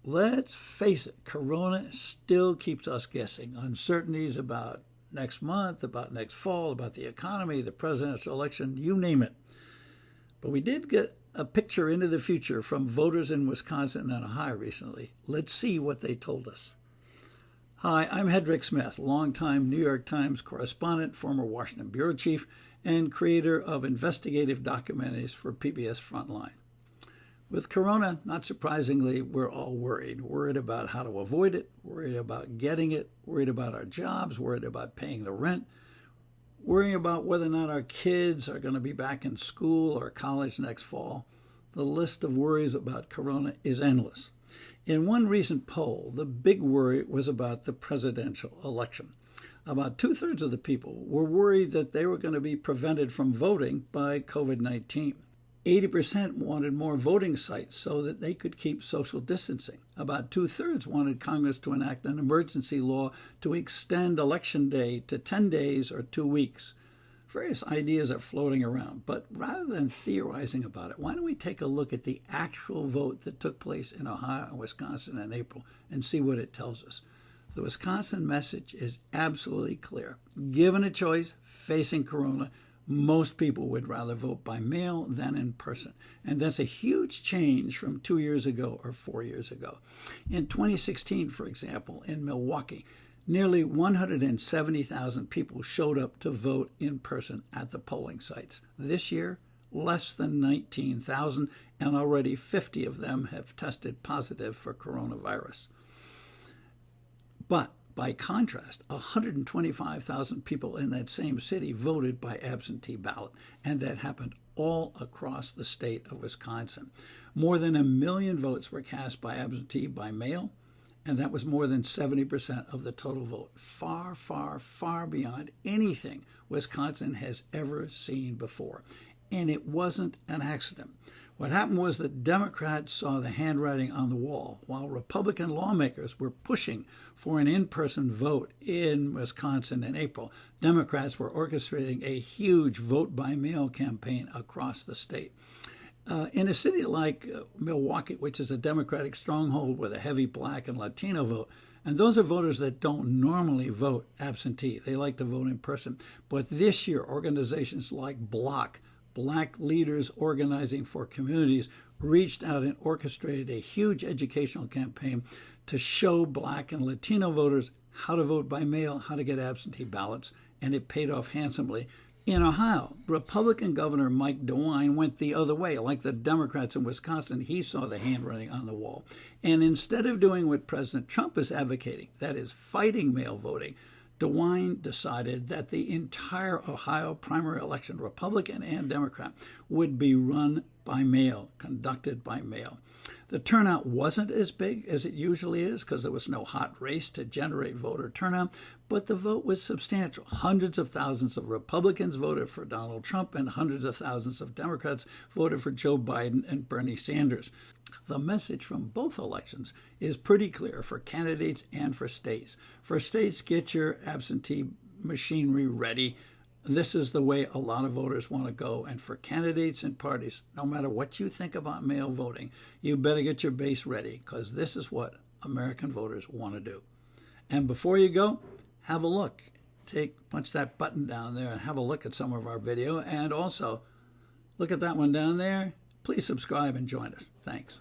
Let's face it, Corona still keeps us guessing. Uncertainties about next month, about next fall, about the economy, the presidential election, you name it. But we did get a picture into the future from voters in Wisconsin and Ohio recently. Let's see what they told us. Hi, I'm Hedrick Smith, longtime New York Times correspondent, former Washington bureau chief, and creator of investigative documentaries for PBS Frontline. With Corona, not surprisingly, we're all worried about how to avoid it, worried about getting it, worried about our jobs, worried about paying the rent, worrying about whether or not our kids are going to be back in school or college next fall. The list of worries about Corona is endless. In one recent poll, the big worry was about the presidential election. About 2/3 of the people were worried that they were going to be prevented from voting by COVID-19. 80% wanted more voting sites so that they could keep social distancing. About 2/3 wanted Congress to enact an emergency law to extend Election Day to 10 days or 2 weeks. Various ideas are floating around, but rather than theorizing about it, why don't we take a look at the actual vote that took place in Ohio and Wisconsin in April and see what it tells us. The Wisconsin message is absolutely clear. Given a choice facing Corona, most people would rather vote by mail than in person. And that's a huge change from 2 years ago or 4 years ago. In 2016, for example, in Milwaukee, nearly 170,000 people showed up to vote in person at the polling sites. This year, less than 19,000, and already 50 of them have tested positive for coronavirus. But by contrast, 125,000 people in that same city voted by absentee ballot, and that happened all across the state of Wisconsin. More than 1 million votes were cast by absentee by mail, and that was more than 70% of the total vote. Far, far, far beyond anything Wisconsin has ever seen before. And it wasn't an accident. What happened was that Democrats saw the handwriting on the wall, while Republican lawmakers were pushing for an in-person vote in Wisconsin in April. Democrats were orchestrating a huge vote-by-mail campaign across the state. In a city like Milwaukee, which is a Democratic stronghold with a heavy Black and Latino vote, and those are voters that don't normally vote absentee. They like to vote in person. But this year, organizations like Block, Black Leaders Organizing for Communities, reached out and orchestrated a huge educational campaign to show Black and Latino voters how to vote by mail, how to get absentee ballots, and it paid off handsomely. In Ohio, Republican Governor Mike DeWine went the other way. Like the Democrats in Wisconsin, he saw the handwriting on the wall. And instead of doing what President Trump is advocating, that is fighting mail voting, DeWine decided that the entire Ohio primary election, Republican and Democrat, would be run by mail, conducted by mail. The turnout wasn't as big as it usually is because there was no hot race to generate voter turnout, but the vote was substantial. Hundreds of thousands of Republicans voted for Donald Trump, and hundreds of thousands of Democrats voted for Joe Biden and Bernie Sanders. The message from both elections is pretty clear for candidates and for states. For states, get your absentee machinery ready. This is the way a lot of voters want to go. And for candidates and parties, no matter what you think about mail voting, you better get your base ready because this is what American voters want to do. And before you go, have a look. Punch that button down there and have a look at some of our video. And also, look at that one down there. Please subscribe and join us. Thanks.